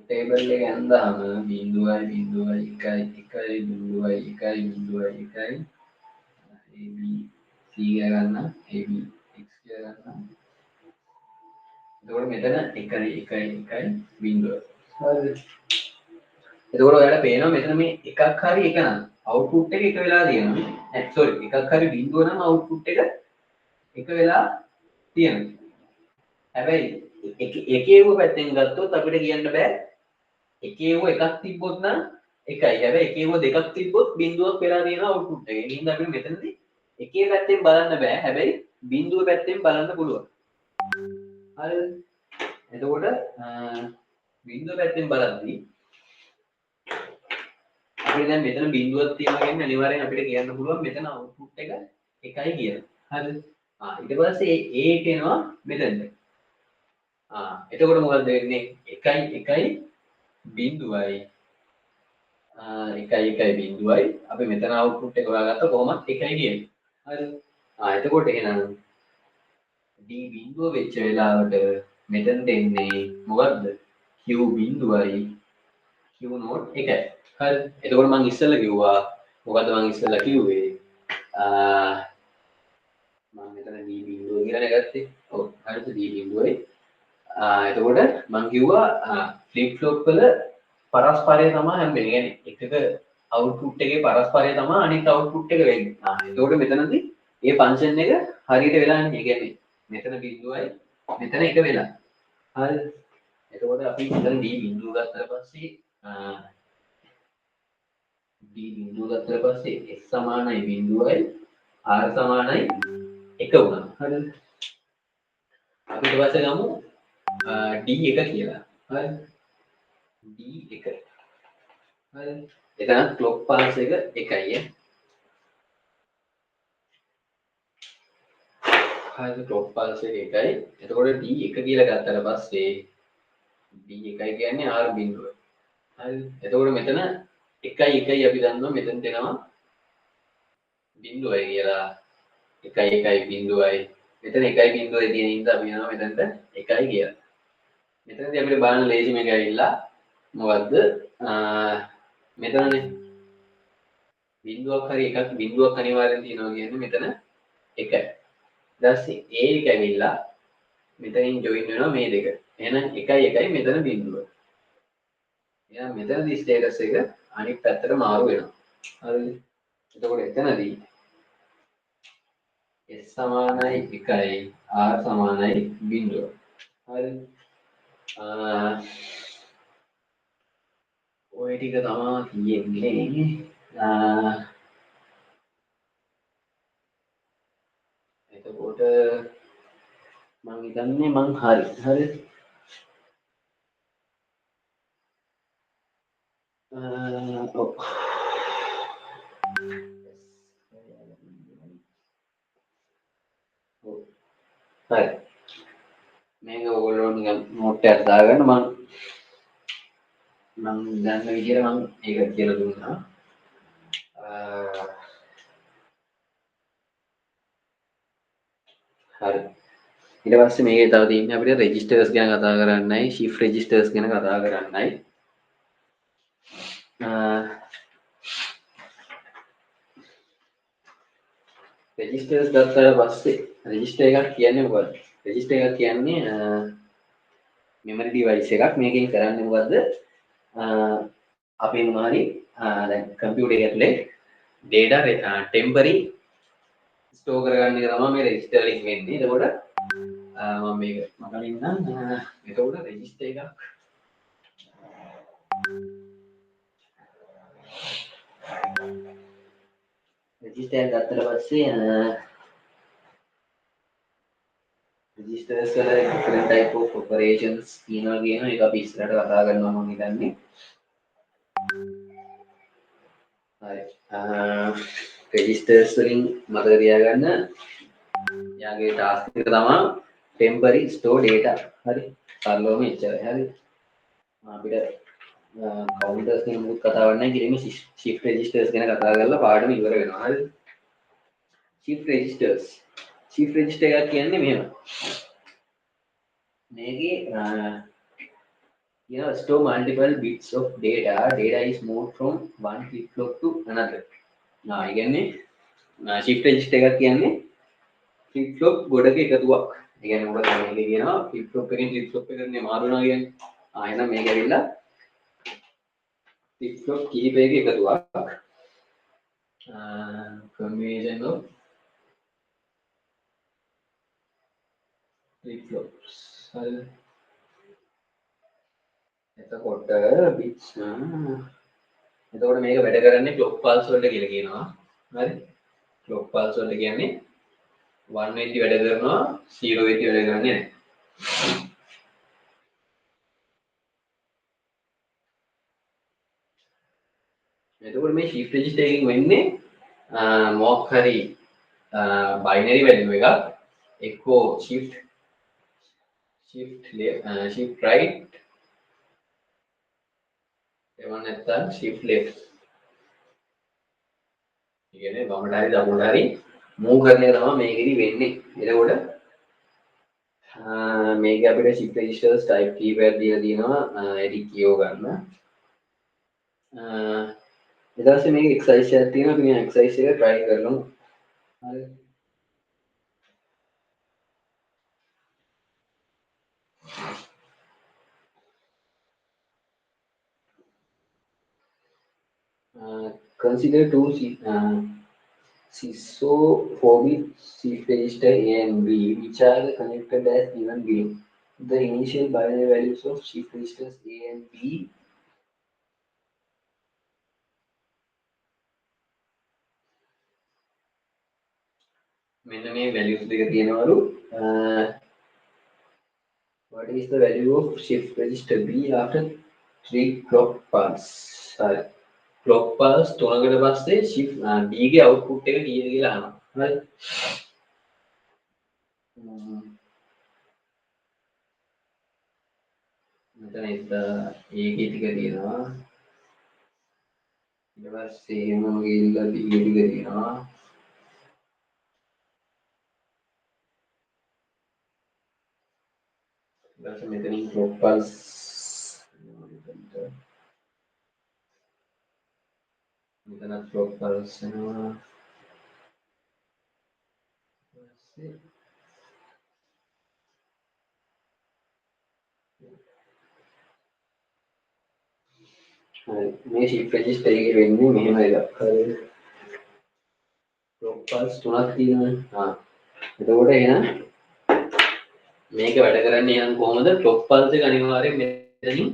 ටේබල් එක ඇඳාම බිඳුවයි බිඳුවයි එකයි එකයි බිඳුවයි එකයි බිඳුවයි එකයි AB C ගන්න AB X ගන්න එතකොට මෙතන එකයි එකයි එකයි බිඳුව හරිද එතකොට ඔයාලට පේනවා මෙතන මේ එකක් හරි එක නම් අවුට්පුට් එක එක වෙලා තියෙනවා සෝරි එකක් හරි බිඳුව නම් අවුට්පුට් එක එක වෙලා තියෙනවා හැබැයි එකේව පැත්තෙන් ගත්තොත් අපිට කියන්න බෑ එකේව එකක් තිබ්බොත් නම් එකයි. හැබැයි එකේව දෙකක් තිබ්බොත් බිඳුවක් වෙලා තියෙනවා අවුට්පුට් එකේ. ඒ හින්දා අපිට මෙතනදී එකේ පැත්තෙන් බලන්න බෑ. හැබැයි බිඳුව පැත්තෙන් බලන්න පුළුවන්. හරිද? එතකොට බිඳුව පැත්තෙන් බලද්දී අපිට දැන් මෙතන බිඳුවක් තියෙනවා කියන්නේ අනිවාර්යෙන් අපිට කියන්න පුළුවන් මෙතන අවුට්පුට් එක එකයි කියලා. හරිද? ඊට පස්සේ ඒක එනවා මෙතනට. එතකොට මොකද වෙන්නේ? එකයි එකයි බිඳුවයි එකයි එකයි බිඳුවයි අපි මෙතන අවුට්පුට් එක හොයාගත්ත කොහොමත් එකයි කියන්නේ. හරිද? එතකොට එහෙනම් D බිඳුව වෙච්ච වෙලාවට මෙතනට එන්නේ මොකද්ද? Q බිඳුවයි Q නෝට් එකයි. හරිද? එතකොට මම ඉස්සෙල්ලා කිව්වා මොකද්ද මම ඉස්සෙල්ලා කිව්වේ? මම මෙතන D බිඳුව කියලා ගත්තේ. ඔව් හරිද? D බිඳුවයි. එතකොට මම කිව්වා ෆ්ලිප් ෆ්ලොප් වල පරස්පරය තමයි හැම්බෙන්නේ. කියන්නේ එකක අවුට්පුට් එකේ පරස්පරය තමයි අනිත් අවුට්පුට් එක වෙන්නේ. එතකොට මෙතනදී මේ ෆන්ක්ෂන් එක හරියට වෙලානේ. ඒ කියන්නේ මෙතන බිඳුවයි මෙතන එක වෙලා. හරිද? එතකොට අපි මෙතන D බිඳුව ගත්තට පස්සේ D බිඳුව ගත්තට පස්සේ S සමානයි බිඳුවයි R සමානයි 1 වුණා. හරිද? අපි ඊට පස්සේ ගමු D1 කියලා. හරිද? D1 හරි එතන ක්ලොක් පාස් එක එකයි හරි ටොප් පල්ස් එක එකයි. එතකොට D එක කියලා ගත්තට පස්සේ D එකයි කියන්නේ R බිඳුව. හරි. එතකොට මෙතන 1 අපි දන්නවා මෙතන දෙනවා බිඳුවයි කියලා. 1 බිඳුවයි. මෙතන 1 තියෙන ඉඳ අපි යනවා මෙතනට 1 කියලා. මෙතනදී අපිට බලන්න ලේසි මේක ඇවිල්ලා මොකද්ද? මෙතනනේ බිඳුවක් හරි එකක් බිඳුවක් අනිවාර්යෙන් තියෙනවා කියන්නේ මෙතන 1. ඊට පස්සේ A එක ඇවිල්ලා මෙතනින් ජොයින් වෙනවා මේ දෙක. එහෙනම් 1 මෙතන බිඳුව. එහෙනම් මෙතනදී ස්ටේටස් එක අනිත් පැත්තට මාරු වෙනවා. හරිද? එතකොට එතනදී S සමානයි 1යි R සමානයි බිඳුව. හරිද? ඔය ටික තමයි තියෙන්නේ. එතකොට මං හිතන්නේ මං හරි. ඔව්. හරි. මේක ඔයගොල්ලෝ නිකන් නෝට් එකක් දාගන්න මං දන්න විදියට මං ඒක කියලා දුන්නා. හරි. ඊට පස්සේ මේකේ තව තියෙන්නේ අපිට රෙජිස්ටර්ස් ගැන කතා කරන්නයි, shift registers ගැන කතා කරන්නයි. රෙජිස්ටර්ස් ගත්තාට පස්සේ රෙජිස්ටර් එකක් කියන්නේ මොකක්ද? රෙජිස්ටර් එකක් කියන්නේ මෙමරි ඩිවයිස් එකක්. මේකෙන් කරන්නේ මොකද්ද? අපි මොනවාරි දැන් කම්පියුටර් එකේ data temporary ස්ටෝර් කරගන්න එක තමයි මේ රෙජිස්ටර් එකෙන් වෙන්නේ. එතකොට මම මේක මකලින් නම් එතකොට රෙජිස්ටර් එකක් ගත්තට පස්සේ registers වල different type of operations තියෙනවා කියන එක අපි ඉස්සරහට කතා කරනවා මම හිතන්නේ. හරි. registers වලින් මතක තියාගන්න යාගේ task එක තමයි temporary store data. හරි. සරලවම එච්චරයි. හරි. අපිට counters ගැන මුකුත් කතාවක් නැහැ. කිරීමේ shift registers ගැන කතා කරලා පාඩම ඉවර වෙනවා. හරි. shift registers. shift register එකක් කියන්නේ මෙහෙම. මේකේ store multiple bits of data. Data is moved from one flip-flop to another. ඒ කියන්නේ shift register එකක් කියන්නේ flip-flop ගොඩක එකතුවක්. ඒ කියන්නේ මොකද මේකේ කියනවා flip-flop එකෙන් flip-flop එකට මාරු වෙනවා කියන්නේ. එහෙනම් මේක ඇවිල්ලා flip-flop කීපයක එකතුවක්. combination of flip-flops. හරි. එතකොට bits එතකොට මේක වැඩ කරන්නේ clock pulse වලට කියලා කියනවා. හරි. clock pulse වලට කියන්නේ 1 වෙද්දි වැඩ කරනවා 0 වෙද්දි වැඩ කරන්නේ නැහැ. එතකොට මේ shift register එකකින් වෙන්නේ මොකක් හරි binary value එකක් එක්කෝ shift right එහෙම නැත්නම් shift left. ඒ කියන්නේ වමට හරි දකුණට හරි move කරන එක තමයි මේකෙදි වෙන්නේ. එතකොට මේක අපිට shift registers type keypad දීලා තියෙනවා edit කියව ගන්න. ඊට පස්සේ මේක exercise එකක් තියෙනවා. අපි මේ exercise එක try කරමු. හරි. Consider two CISO-phobic shift register A and B, which are connected as given below. The initial binary values of shift registers A and B මෙන්න මේ values දෙක තියෙනවලු. What is the value of shift register B after 3 clock pulse? Sorry. Clock pulse 3කට පස්සේ shift B ගේ output එක කීයද කියලා අහනවා. හරි. මෙතන ඒකේ ටික තියෙනවා. ඊට පස්සේ එහෙමම ගිහිල්ලා ටික තියෙනවා. ඊට පස්සේ මෙතනින් ක්ලොක් පල්ස් මෙතන ක්ලොක් පල්ස් එනවා. මේ shift register එකේ වෙන්නේ මෙහෙම එකක්. හරිද? ක්ලොක් පල්ස් තුනක් තියෙනවා. එතකොට එහෙනම් මේක වැඩ කරන්නේ නම් කොහොමද? ක්ලොක් පල්ස් එක අනිවාර්යෙන් මෙතනින්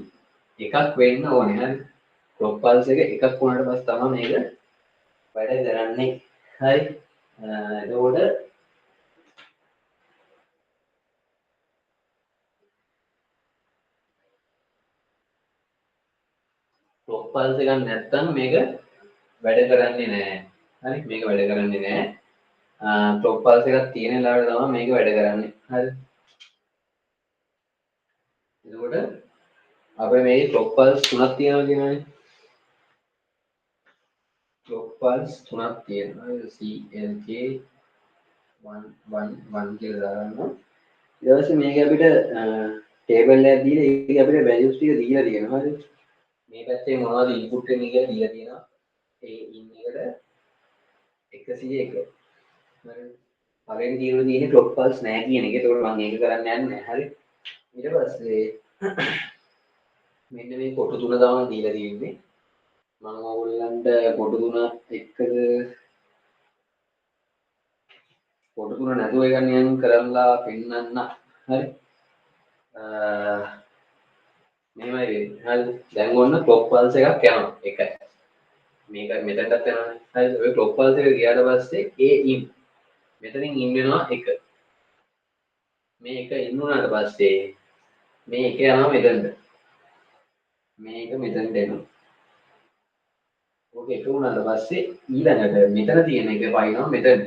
එකක් වෙන්න ඕනේ. හරි? ක්ලොක් පල්ස් එක එකක් වුණාට පස්සේ තමයි මේක වැඩ කරන්නේ. හරි? එතකොට ක්ලොක් පල්ස් එකක් නැත්තම් මේක වැඩ කරන්නේ නැහැ. හරි? මේක වැඩ කරන්නේ නැහැ. ක්ලොක් පල්ස් එකක් තියෙන වෙලාවට තමයි මේක වැඩ කරන්නේ. හරි? එතකොට අපේ මේ ක්ලොක් පල්ස් තුනක් තියෙනවා කියනවනේ. ක්ලොක් පල්ස් තුනක් තියෙනවා. CLK 1 කියලා දාගන්නවා. ඊට පස්සේ මේක අපිට ටේබල් එකක් දීලා ඒක අපිට වැලියුස් ටික දීලා තියෙනවා. හරිද? මේ පැත්තේ මොනවද ඉන්පුට් වෙන්නේ කියලා දීලා තියෙනවා. ඒ ඉන් එකට 101. හරිද? පළවෙනි තීරුවේ තියෙන්නේ ක්ලොක් පල්ස් නැහැ කියන එක. ඒකෝට මම ඒක කරන්න යන්නේ නැහැ. හරි? ඊට පස්සේ මෙන්න මේ කොටු තුන තමයි දීලා තියෙන්නේ. මම ඕගොල්ලන්ට කොටු තුනත් එක්කද කොටු තුන නැතුව එක නියම් කරලා පෙන්නන්න. හරි? මෙහෙමයි වෙන්නේ. හරිද? දැන් ඔන්න ක්ලොක් පල්ස් එකක් යනවා. එකයි. මේක මෙතනටත් යනවානේ. හරිද? ඔය ක්ලොක් පල්ස් එක ගියාට පස්සේ A in මෙතනින් ඉන් වෙනවා 1. මේ 1 ඉන් වුණාට පස්සේ මේ 1 යනවා මෙතනට. මේක මෙතනට එනවා. ඕක 1 වුණාට පස්සේ ඊළඟට මෙතන තියෙන එක පයින්නවා මෙතනට.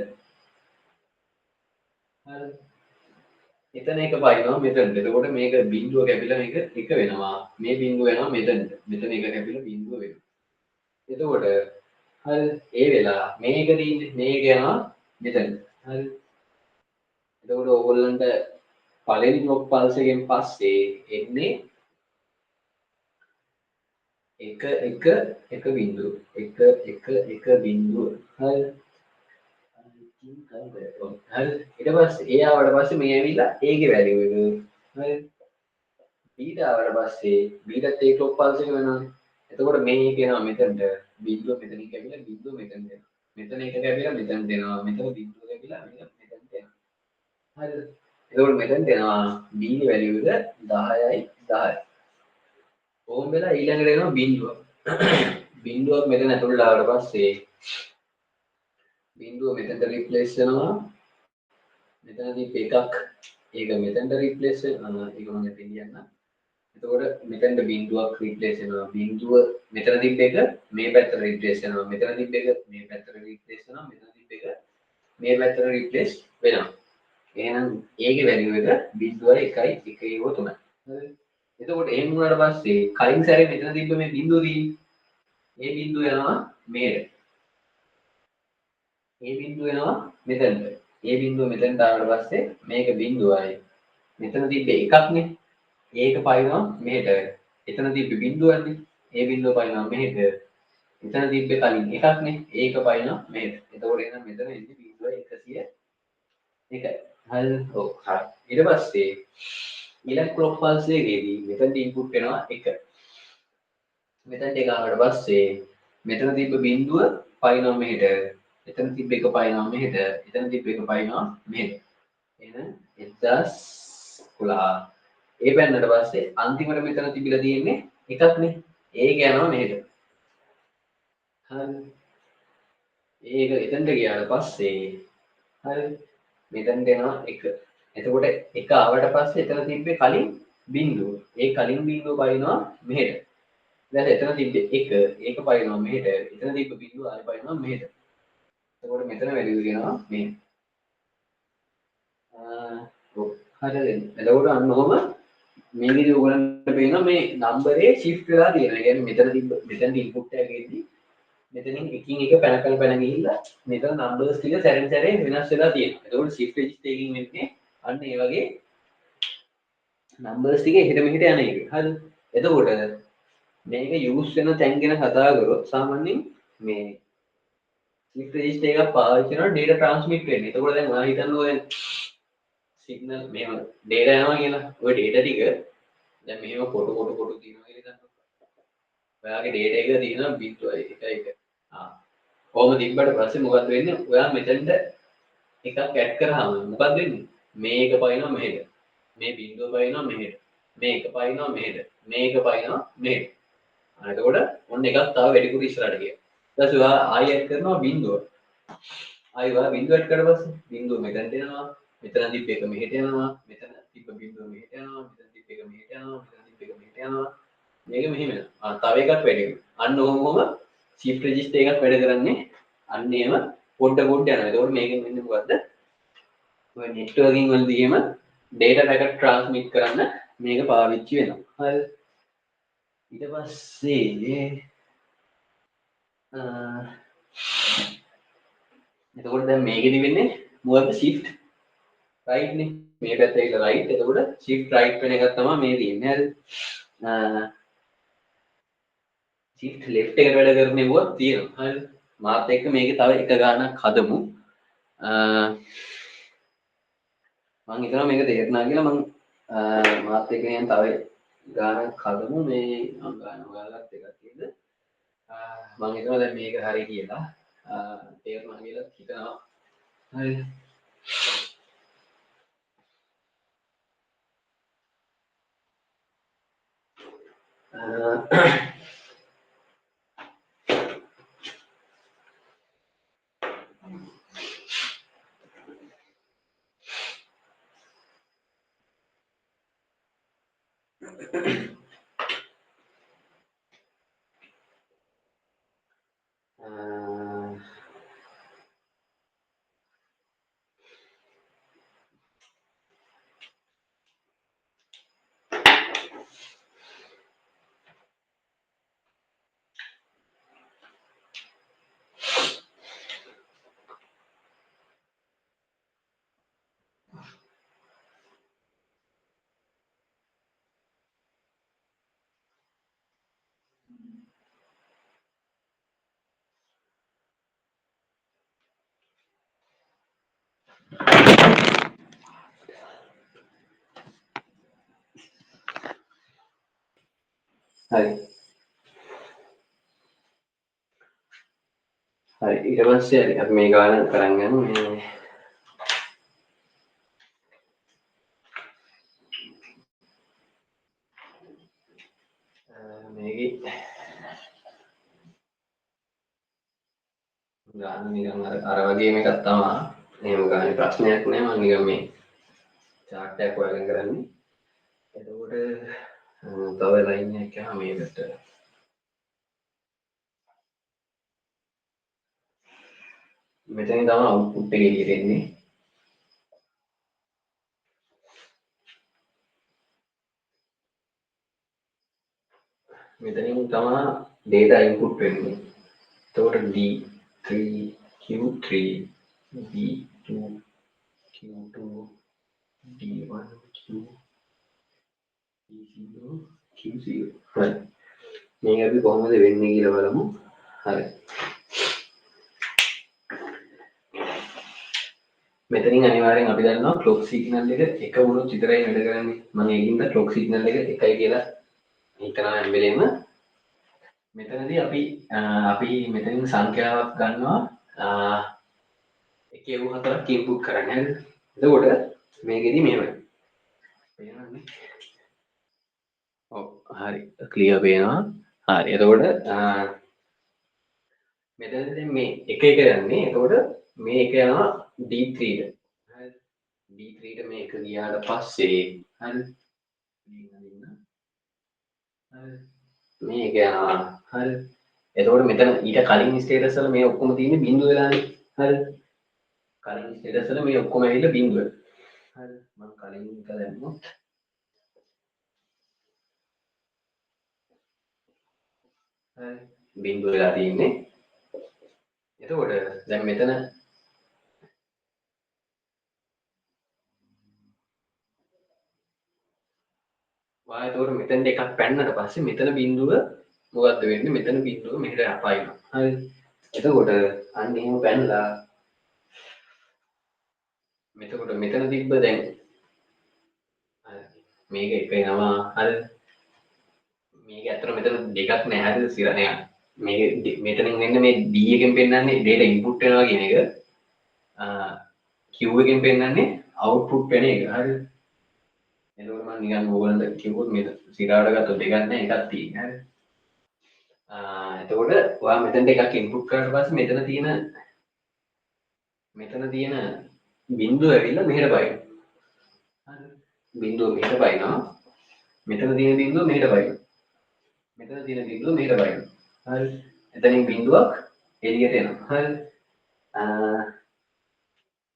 හරිද? එතන එක පයින්නවා මෙතනට. එතකොට මේක බිඳුව කැපිලා මේක 1 වෙනවා. මේ බිඳුව යනවා මෙතනට. මෙතන එක කැපිලා බිඳුව වෙනවා. එතකොට හරිද? ඒ වෙලා මේක තියෙන්නේ මේක යනවා මෙතන. හරිද? එතකොට ඕගොල්ලන්ට පළවෙනි ක්ලොක් පල්ස් එකෙන් පස්සේ එන්නේ 1 බිඳුව. 1 බිඳුව. හරිද? හරිද? ඊට පස්සේ ඒ ආවට පස්සේ මේ ඇවිල්ලා ඒකේ වැලියු එක. හරිද? බීට ආවට පස්සේ බීටත් ඒ ක්ලොක් පල්ස් එක වෙනවානේ. එතකොට මේ එක එනවා මෙතනට. බිඳුව මෙතනින් කැපිලා බිඳුව මෙතනට එනවා. මෙතන එක කැපිලා මෙතනට එනවා. මෙතන බිඳුව කැපිලා මෙතනට එනවා. හරිද? එතකොට මෙතනට එනවා b ගේ වැලියු එක 10යි 10යි. ඕම් වෙලා ඊළඟට එනවා බිඳුව. බිඳුවක් මෙතන ඇතුළට ආවට පස්සේ බිඳුව මෙතනට රිප්ලේස් වෙනවා. මෙතනදී එකක් ඒක මෙතනට රිප්ලේස් වෙනවා. ඒක මම දෙන්න කියන්න. එතකොට මෙතනට බිඳුවක් රිප්ලේස් වෙනවා. බිඳුව මෙතන තිබ්බ එක මේ පැත්තට රිප්ලේස් වෙනවා. මෙතන තිබ්බ එක මේ පැත්තට රිප්ලේස් වෙනවා. මෙතන තිබ්බ එක මේ පැත්තට රිප්ලේස් වෙනවා. එහෙනම් ඒකේ වැලියු එක 0.113. හරිද? එතකොට එහෙම වුණාට පස්සේ කලින් සැරේ මෙතන තිබ්බ මේ බිඳුව තියෙන්නේ. මේ බිඳුව යනවා මෙහෙට. මේ බිඳුව යනවා මෙතනට. මේ බිඳුව මෙතනට ආවට පස්සේ මේක බිඳුවයි. මෙතන තිබ්බ එකක්නේ. ඒක පයින්නවා මෙහෙට. එතන තිබ්බ බිඳුවන්නේ. ඒ බිඳුව පයින්නවා මෙහෙට. එතන තිබ්බ කලින් එකක්නේ. ඒක පයින්නවා මෙහෙට. එතකොට එහෙනම් මෙතන එන්නේ බිඳුව 101යි. හරිද? ඔව් හරි. ඊට පස්සේ ඊළඟ ක්ලොක් පල්ස් එකේදී මෙතනට ඉන්පුට් වෙනවා 1. මෙතනට එක ආවට පස්සේ මෙතන තිබ්බ බිඳුව පයින්නවා මෙහෙට. එතන තිබ්බ එක පයින්නවා මෙහෙට. එතන තිබ්බ එක පයින්නවා මෙහෙට. එහෙනම් 1011. ඒ පැන්නට පස්සේ අන්තිමට මෙතන තිබිලා තියෙන්නේ එකක්නේ. ඒක යනවා මෙහෙට. හරිද? ඒක එතනට ගියාට පස්සේ හරිද? මෙතනට එනවා 1. එතකොට 1 ආවට පස්සේ එතන තිබ්බේ කලින් බිඳුව. ඒ කලින් බිඳුව පයින්නවා මෙහෙට. ඊට එතන තිබ්බේ 1. ඒක පයින්නවා මෙහෙට. එතන තිබ්බ බිඳුව ආයෙ පයින්නවා මෙහෙට. එතකොට මෙතන වැලියු වෙනවා මේ. හරිද? එතකොට අන්න ඔහම මේකදී ඔයගලන්ට පේනවා මේ නම්බරේ shift වෙලා තියෙනවා. ඒ කියන්නේ මෙතන තිබ්බ මෙතන ඉන්පුට් එකක් එද්දි මෙතනින් එකින් එක පැන ගිහිල්ලා මෙතන නම්බර්ස් ටික සැරෙන් සැරේ වෙනස් වෙලා තියෙනවා. එතකොට shift register එකකින් වෙන්නේ අන්න ඒ වගේ නම්බර්ස් ටික එහෙට මෙහෙට යන එක. හරිද? එතකොට මේක යූස් වෙන තැන් ගැන කතා කරොත් සාමාන්‍යයෙන් මේ shift register එකක් පාවිච්චි කරනවා data transmit වෙන්න. එතකොට දැන් ඔයා හිතන්න ඔය සිග්නල් මෙහෙම data යනවා කියලා. ඔය data ටික දැන් මෙහෙම කොටු තියෙනවා කියලා හිතන්න. ඔයාගේ data එක තියෙනවා 0.1. කොහොම තිබ්බට පස්සේ මොකද වෙන්නේ? ඔයා මෙතනට එකක් ඇඩ් කරාම මොකද වෙන්නේ? මේ එක පයින්නවා මෙහෙට. මේ බිංදුව පයින්නවා මෙහෙට. මේ එක පයින්නවා මෙහෙට. මේ එක පයින්නවා මෙහෙට. එතකොට ඔන්න එකක් තව වැඩිපුර ඉස්සරහට ගියා. ඊට පස්සේ ඔයා ආයෙ ඇඩ් කරනවා බිංදුව. ආයෙ ඔයා බිංදුව ඇඩ් කරලා පස්සේ බිංදුව මෙතනට එනවා. මෙතන තිබ්බ එක මෙහෙට යනවා. මෙතන තිබ්බ බිංදුව මෙහෙට යනවා. මෙතන තිබ්බ එක මෙහෙට යනවා. මෙතන තිබ්බ එක මෙහෙට යනවා. මේක මෙහෙම යනවා. තව එකක් වැඩි වෙනවා. අන්න ඔහොම shift register එකක් වැඩ කරන්නේ අන්න එහෙම පොඩ යනවා. එතකොට මේකෙන් වෙන්නේ මොකද්ද? ඔය networking වලදීම data packet transmit කරන්න මේක පාවිච්චි වෙනවා. හරිද? ඊට පස්සේ එතකොට දැන් මේකෙදි වෙන්නේ මොකද්ද? shift right නේ. මේ පැත්තේ ඉල right. එතකොට shift right වෙන එකක් තමයි මේ තියෙන්නේ. හරිද? shift left එකට වැඩ කරන ඒවා තියෙනවා. හරිද? මාත් එක්ක මේකේ තව එක ගානක් හදමු. මම හිතනවා මේක තේරුණා කියලා. මම මාත් එක්ක යන තව ගානක් හදමු. මේ මම ගාන ඔයාලත් එකක් තියෙද. මම හිතනවා දැන් මේක හරි කියලා. තේරුණා කියලා හිතනවා. හරිද? හරි. හරි. ඊට පස්සේ අපි මේ ගාන කරන් යමු. මේකේ ගාන නිකන් අර වගේම එකක් තමයි. එහෙම ගානේ ප්‍රශ්නයක් නෑ. මම නිකන් මේ chart එකක් හොයාගෙන කරන්නේ. එතකොට තව ලයින් එකක් යනවා මේකට. මෙතන තමයි අවුට්පුට් එක එළියට එන්නේ. මෙතනින් තමයි data input වෙන්නේ. එතකොට D3 Q3 D2 Q2 D1 Q0 Q0. හරි. මේක අපි කොහොමද වෙන්නේ කියලා බලමු. හරි. මෙතනින් අනිවාර්යෙන් අපි දන්නවා clock signal එක එක වුණොත් විතරයි වැඩ කරන්නේ. මම ඒකින්ද clock signal එක එකයි කියලා හිතනවා හැම වෙලෙම. මෙතනදී අපි මෙතනින් සංඛ්‍යාවක් ගන්නවා එකේ වූ හතරක් ඉන්පුට් කරන්න. හරිද? එතකොට මේකෙදි මෙහෙමයි. පේනවනේ? ඔව් හරි. ක්ලියර් පේනවා. හරි. එතකොට මෙතනදී දැන් මේ එක යන්නේ. එතකොට මේ එක යනවා D3 ට. හරිද? D3 ට මේක ගියාට පස්සේ හරිද? මේක යනවා. හරිද? එතකොට මෙතන ඊට කලින් ස්ටේටස් වල මේ ඔක්කොම තියෙන්නේ බිංදුව වෙලානේ. හරිද? කලින් ස්ටේටස් වල මේ ඔක්කොම ඇවිල්ලා බිංදුව. හරි මම කලින් එක දැම්මොත් හරි බිංදුව වෙලා තියෙන්නේ එතකොට දැන් මෙතන එතකොට මෙතෙන්ට එකක් පැන්නට පස්සේ මෙතන බිංදුව මොකද්ද වෙන්නේ මෙතන බිංදුව මෙහෙට අපයිනවා හරි එතකොට අන්න එහෙම පැනලා මෙතකොට මෙතන තිබ්බ දැන් මේක එක එනවා හරි මේක ඇත්තට මෙතන දෙකක් නෑ හරිද සිරණයක් මේක මෙතනින් වෙන්නේ මේ D එකෙන් පෙන්නන්නේ data input වෙනවා කියන එක Q එකෙන් පෙන්නන්නේ output වෙන එක හරිද එතකොට මම නිකන් ඕගලන්ට කිව්වොත් මේ සිරාවට ගත්තොත් දෙකක් නෑ එකක් තියෙන්නේ හරි එතකොට ඔයා මෙතනට එකක් ඉන්පුට් කරාට පස්සේ මෙතන තියෙන බිංදුව ඇවිල්ලා මෙහෙට බයිනවා හරි බිංදුව මෙහෙට බයිනවා මෙතන තියෙන බිංදුව මෙහෙට බයිනවා මෙතන තියෙන බිංදුව මෙහෙට බයිනවා හරි එතනින් බිංදුවක් එළියට එනවා හරි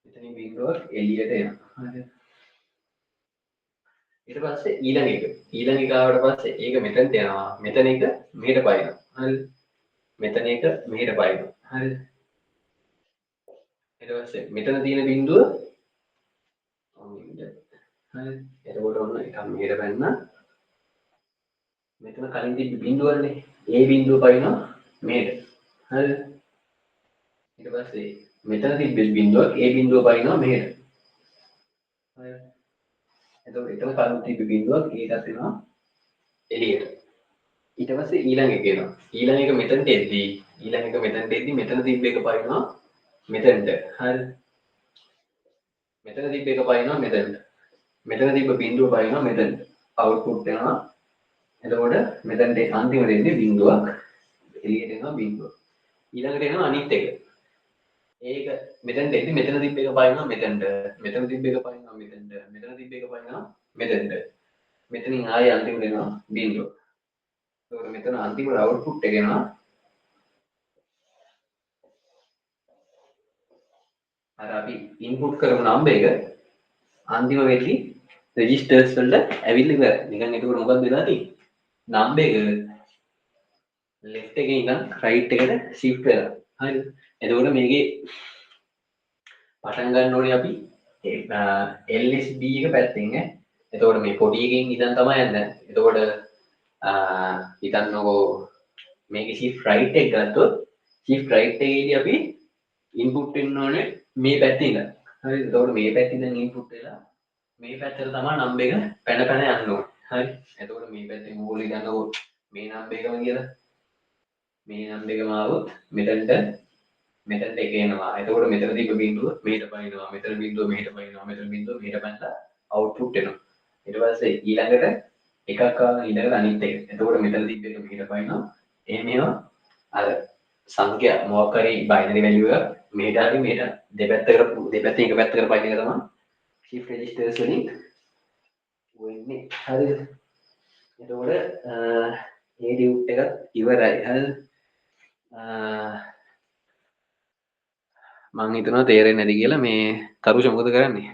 මෙතනින් බිංදුවක් එළියට එනවා හරි ඊට පස්සේ ඊළඟ එක ආවට පස්සේ ඒක මෙතනට යනවා මෙතන එක මෙහෙට බයිනවා හරි මෙතන එක මෙහෙට බයිනවා හරි ඊට පස්සේ මෙතන තියෙන බිංදුව හරි එතකොට ඔන්න එකක් මෙහෙට බැන්නා මෙතන කලින් තිබ්බ බිංදුවනේ ඒ බිංදුව පයින්නවා මෙහෙට හරි ඊට පස්සේ මෙතන තිබ්බ බිංදුවක් ඒ බිංදුව පයින්නවා මෙහෙට හරි එතකොට කලින් තිබ්බ බිංදුවක් ඒකත් එනවා එළියට ඊට පස්සේ ඊළඟ එක එනවා ඊළඟ එක මෙතනට එද්දී මෙතන තිබ්බ එක පයින්නවා මෙතනට හරි මෙතන තිබ්බ එක පයින්නවා මෙතනට මෙතන තිබ්බ බිංදුව පයින්නවා මෙතනට අවුට්පුට් වෙනවා එතකොට මෙතනට අන්තිමට එන්නේ බිංදුවක් එළියට එනවා බිංදුව ඊළඟට එනවා අනිත් එක ඒක මෙතනට එද්දි මෙතන තිබ්බ එක පයින්නවා මෙතනට මෙතන තිබ්බ එක පයින්නවා මෙතනට මෙතන තිබ්බ එක පයින්නවා මෙතනට මෙතනින් ආයෙ අන්තිමට එනවා බිංදුව එතකොට මෙතන අන්තිමට අවුට්පුට් එක එනවා අර අපි ඉන්පුට් කරපු නම්බර් එක අන්තිම වෙද්දි රෙජිස්ටර්ස් වලට ඇවිල්ලා ඉවරයි. නිකන් එතකොට මොකක්ද වෙලා තියෙන්නේ? නම්බර් එක left එකේ ඉඳන් right එකට shift වෙලා. හරිද? එතකොට මේකේ පටන් ගන්න ඕනේ අපි LSB එක පැත්තෙන් ඈ. එතකොට මේ පොඩි එකෙන් ඉඳන් තමයි යන්නේ. එතකොට හිතන්නකෝ මේකේ shift right එක ගත්තොත් shift right එකේදී අපි input වෙන්න ඕනේ මේ පැත්තේ ඉඳන්. හරිද? එතකොට මේ පැත්තේ ඉඳන් input වෙලා මේ පැත්තට තමයි නම්බර් එක පැන පැන යන්න ඕනේ. හරි. එතකොට මේ පැත්තෙන් ඕගොල්ලෝ ගන්නකො මේ නම්බර් එකම කියලා. මේ නම්බර් එකම ආවොත් මෙතනට එක එනවා. එතකොට මෙතන තිබ්බ බිංදුව මෙහෙට පනිනවා. මෙතන බිංදුව මෙහෙට පනිනවා. මෙතන බිංදුව මෙහෙට පැනලා අවුට්පුට් එනවා. ඊට පස්සේ ඊළඟට එකක් ආවම ඊළඟට අනිත් එක. එතකොට මෙතන තිබ්බ එක මෙහෙට පනිනවා. එහෙම අර සංඛ්‍යා මොකක් හරි බයිනරි වැලියු එක මෙහෙට හරි මෙහෙට දෙපැත්තෙන් එක පැත්තකට පනින එක තමයි shift registers වලින් වෙන්නේ හරිද එතකොට ඒ ඩියුට් එක ඉවරයි හරිද මම හිතනවා තේරෙන්නේ නැති කියලා මේ තරුෂ මොකද කරන්නේ